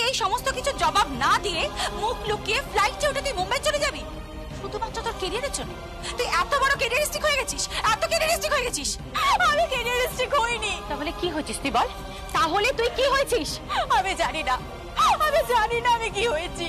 এই সমস্ত কিছু জবাব না দিয়ে মুখ লুকিয়ে ফ্লাইটে উঠে তুই মুম্বাই চলে যাবি শুধুমাত্র তোর ক্যারিয়ারের জন্য? তুই এত বড় ক্যারিয়ারিস্টিক হয়ে গেছিস, এত ক্যারিয়ারিস্টিক হয়ে গেছিস। আমি ক্যারিয়ারিস্টিক হইনি। তাহলে কি হয়েছিস তুই বল? তাহলে তুই কি হয়েছিস? আমি জানি না, আমি জানি না আমি কি হয়েছি।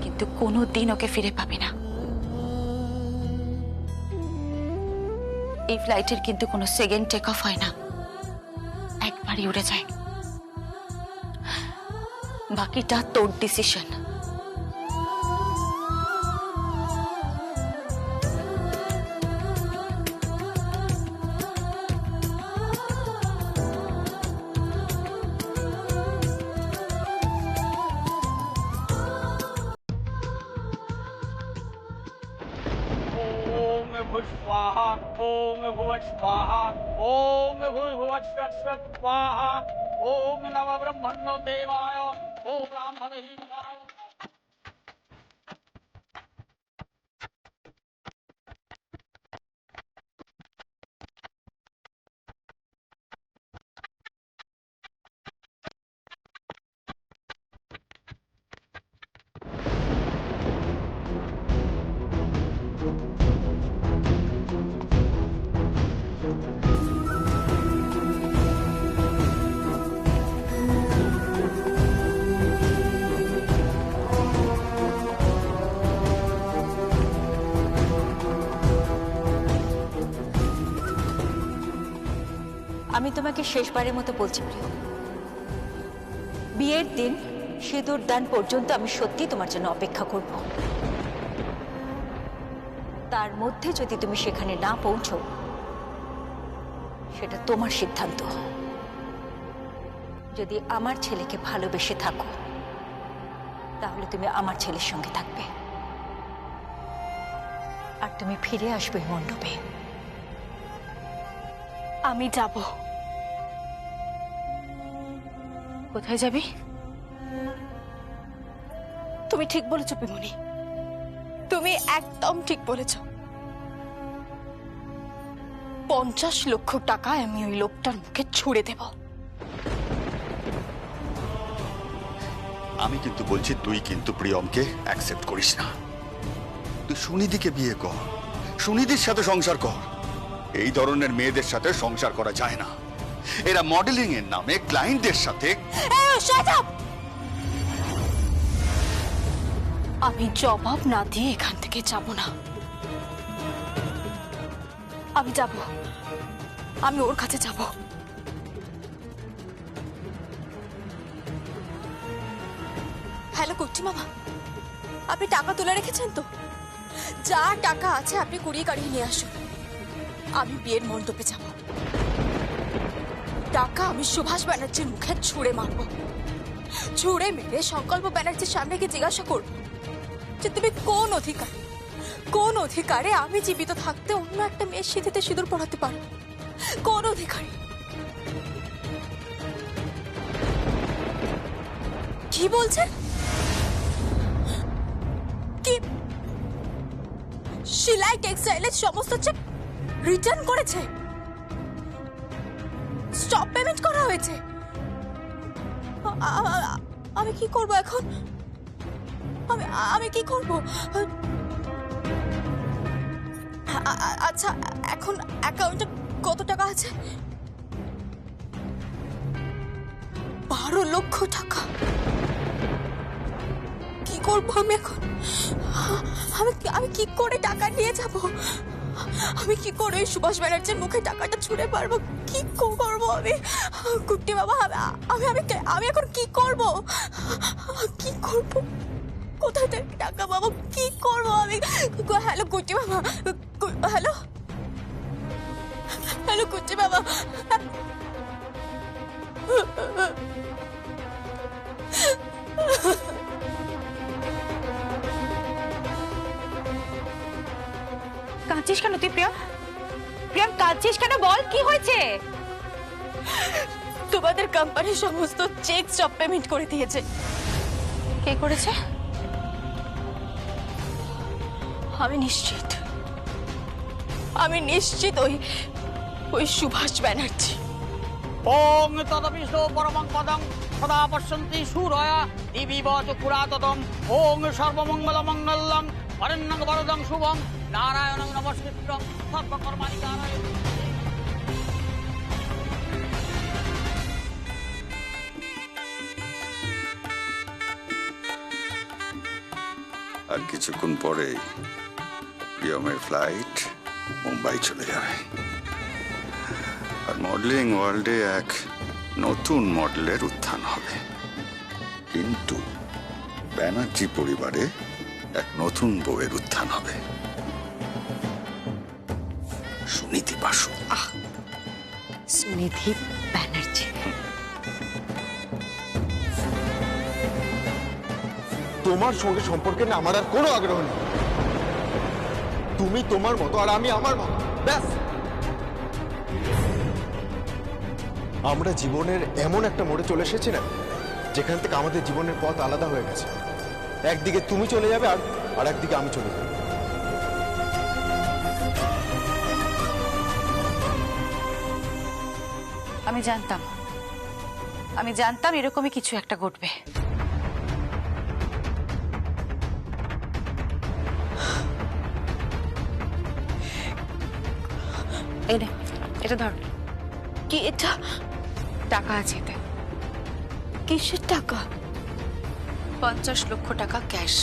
কিন্তু কোনোদিন ওকে ফিরে পাবি না। এই ফ্লাইটের কিন্তু কোনো সেকেন্ড টেক অফ হয় না, একবারই উড়ে যায়। বাকিটা তোর ডিসিশন। स्वाहा ओम भुवः स्वाहा ओम भूर्भुवः स्वाहा ओम नमः ब्रह्मणो देवाय ओम ब्राह्मणे नमः। আমি তোমাকে শেষবারের মতো বলছি প্রিয়, বিয়ের দিন সিঁদুর দান পর্যন্ত আমি সত্যি তোমার জন্য অপেক্ষা করব। তার মধ্যে যদি তুমি সেখানে না পৌঁছো, সেটা তোমার সিদ্ধান্ত। যদি আমার ছেলেকে ভালোবেসে থাকো, তাহলে তুমি আমার ছেলের সঙ্গে থাকবে, আর তুমি ফিরে আসবে মণ্ডপে। আমি যাব। কোথায় যাবি? তুমি ঠিক বলেছ পিমনি, তুমি একদম ঠিক বলেছ। 50 লক্ষ টাকা আমি ওই লোকটার মুখে ছুড়ে দেব। আমি কিন্তু বলছি তুই কিন্তু প্রিয়মকে অ্যাকসেপ্ট করিস না। তুই সুনিধিকে বিয়ে কর, সুনিধির সাথে সংসার কর। এই ধরনের মেয়েদের সাথে সংসার করা যায় না। এরা মডেলিং এর নামে ক্লায়েন্টদের সাথে। আমি জবাব না দিয়ে এখান থেকে যাব না। আমি যাব, আমি ওর কাছে যাব। হ্যালো কুট্টি মামা, আপনি টাকা তুলে রেখেছেন তো? যা টাকা আছে আপনি কুড়িয়ে কাড়িয়ে নিয়ে আসুন। আমি বিয়ের মণ্ডপে যাব। টাকা আমি সুভাষ ব্যানার্জির মুখে ছুঁড়ে মারব। ছুঁড়ে মেরে সংকল্প ব্যানার্জির সামনে গিয়ে জিজ্ঞাসা করব যে তুমি কোন অধিকারে আমি জীবিত থাকতে অন্য একটা মেয়ের সিঁথিতে সিঁদুর পড়াতে পারো? কোন অধিকারে? কি বলছেন? শিলাই টেক্সটাইলের সমস্ত চেক রিটার্ন করেছে, স্টপ পেমেন্ট করা হয়েছে। আমি কি করব এখন? আমি কি করব? আচ্ছা, এখন অ্যাকাউন্টে কত টাকা আছে? 12 লক্ষ টাকা। কি করব আমি এখন? আমি কি করে টাকা নিয়ে যাব? আমি কি করে সুভাষ ব্যানার্জির মুখে টাকাটা ছুঁড়ে পারবো? কি করব আমি? কুট্টি বাবা, আমি এখন কি করব? কি করব? কোথায় থেকে টাকা পাবো? কি করব আমি? হ্যালো কুট্টি বাবা, হ্যালো হ্যালো কুট্টি বাবা, কাঁদছিস কেন তুই? প্রিয়ম, প্রিয়ম কাঁদছিস কেন? বল কি হয়েছে? তোমাদের কোম্পানির সমস্ত চেক স্টপ পেমেন্ট করে দিয়েছে। কে করেছে? আমি নিশ্চিত ওই সুভাষ ব্যানার্জি। ওং তদবিষ্ণু পরমং পদং সদা পশ্যন্তি সূরয়া দিবিব চক্ষুরাততম। ওং সর্বমঙ্গল মঙ্গলং অরণ্যং বরদং শুভং নারায়ণং নমস্কৃত্যং সর্বকর্মাণি কারয়তি। আর কিছুক্ষণ পরে প্রিয়মের ফ্লাইট মুম্বাই চলে যাবে, আর মডেলিং ওয়ার্ল্ডে এক নতুন মডেলের উত্থান হবে। কিন্তু ব্যানার্জি পরিবারে এক নতুন বউয়ের উত্থান হবে, সুনীতি বাসু। সুনিধি ব্যানার্জি। তোমার সঙ্গে সম্পর্কে না আমার আর কোনো আগ্রহ নেই। তুমি তোমার মতো আর আমি আমার মতো, ব্যাস। আমরা জীবনের এমন একটা মোড়ে চলে এসেছি না, যেখান থেকে আমাদের জীবনের পথ আলাদা হয়ে গেছে। একদিকে তুমি চলে যাবে আর একদিকে আমি চলে যাব। আমি জানতাম এরকমই কিছু একটা ঘটবে। এই নে, এটা ধর। কি এটা? টাকা আছে এতে। কিসের টাকা? 50 লক্ষ টাকা ক্যাশ।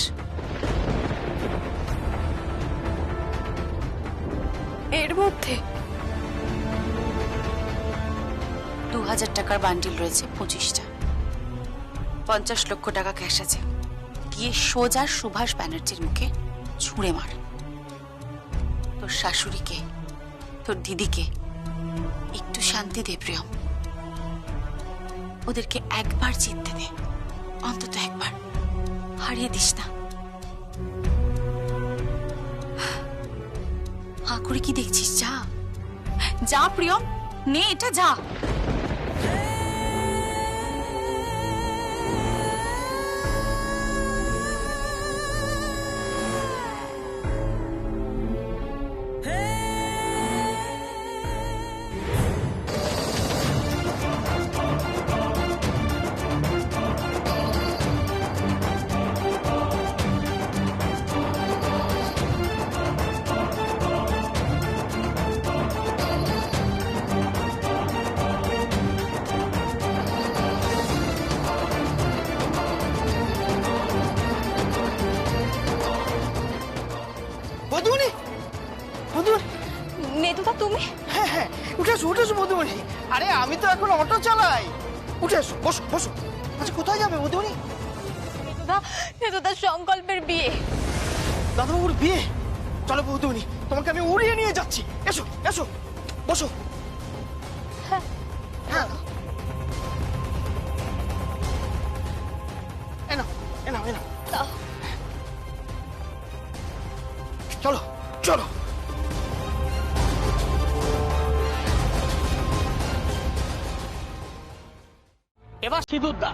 এর মধ্যে 2000 টাকার বান্ডিল রয়েছে 25টা। 50 লক্ষ টাকা ক্যাশ আছে। গিয়ে সোজা সুভাষ ব্যানার্জির মুখে ছুঁড়ে মার। তোর শাশুড়িকে, তোর দিদিকে একটু শান্তি দে প্রিয়ম। ওদেরকে একবার জিততে দে, অন্তত একবার। হারিয়ে দিস না। হা করে কি দেখছিস? যা যা প্রিয়ম, নে এটা, যা। মধুমণি, মধুমণি, নেতুদা তুমি? হ্যাঁ হ্যাঁ, উঠে এসো মধুমণি। আরে আমি তো এখন অটো চালাই। উঠে এসো, বসো বসো। আচ্ছা কোথায় যাবে মধুমণি? নেতুদার সংকল্পের বিয়ে। দাদাবাবুর বিয়ে? চলো মধুমণি, তোমাকে আমি উড়িয়ে নিয়ে যাচ্ছি। এসো এসো, বসো। হ্যাঁ হ্যাঁ, এনাও এনাও এনাও। চলো চলো। এবার সিঁদুরদা।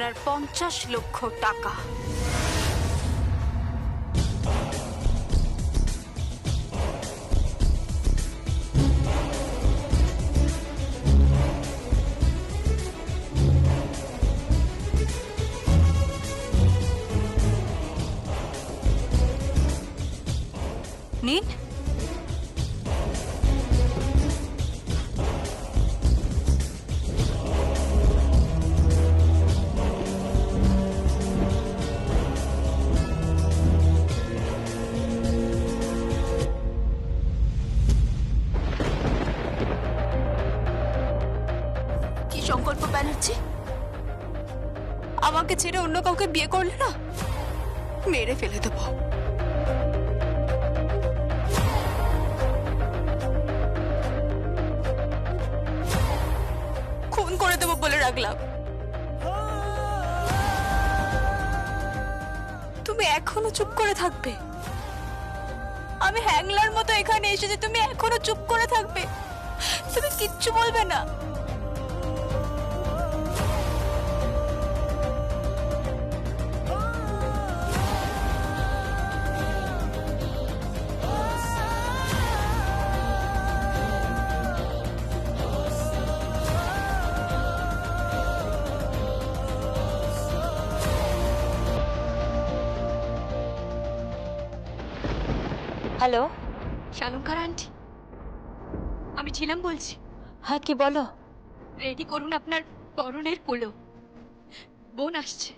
আপনার 50 লক্ষ টাকা। নিন। কি সংকল্প ব্যানার্জি, আমাকে ছেড়ে অন্য কাউকে বিয়ে করলে না মেরে ফেলে দেবো। খুন করে দেবো বলে রাখলাম। তুমি এখনো চুপ করে থাকবে? আমি হ্যাংলার মতো এখানে এসেছি, তুমি এখনো চুপ করে থাকবে? তুমি কিচ্ছু বলবে না? হ্যালো, শালঙ্কার আন্টি, আমি ছিলাম বলছি। হ্যাঁ কি বলো? রেডি করুন আপনার বরণের পোলো, বোন আসছে।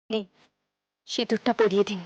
নেই, সিঁদুরটা পরিয়ে দিন।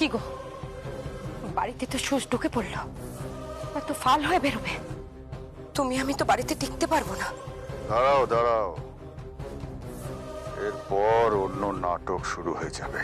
কি গো, বাড়িতে তো সুচ ঢুকে পড়লো, এত ফাল হয়ে বেরোবে। তুমি আমি তো বাড়িতে টিকতে পারবো না। দাঁড়াও দাঁড়াও, এরপর অন্য নাটক শুরু হয়ে যাবে।